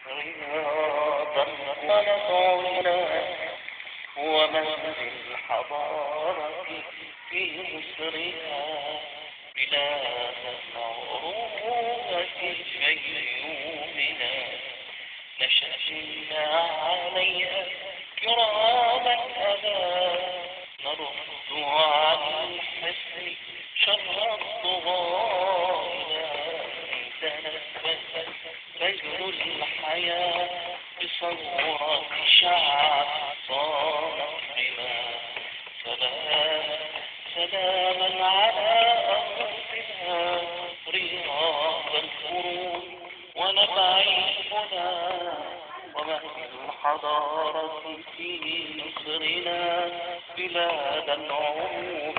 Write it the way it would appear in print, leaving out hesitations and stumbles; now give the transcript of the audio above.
رياضا ونطعنا ومهد الحضارة في مصرها بلاد العروبة الفيومنا نشأنا عليها كراما أبا نرد عن الحسن شر الطغاة تنفس فجر الحياة بصورة شعب صانت بنا سلاما على أرضنا رياض القرون ونبع الهدى ومهد الحضارة في مصرنا بلاد العروبة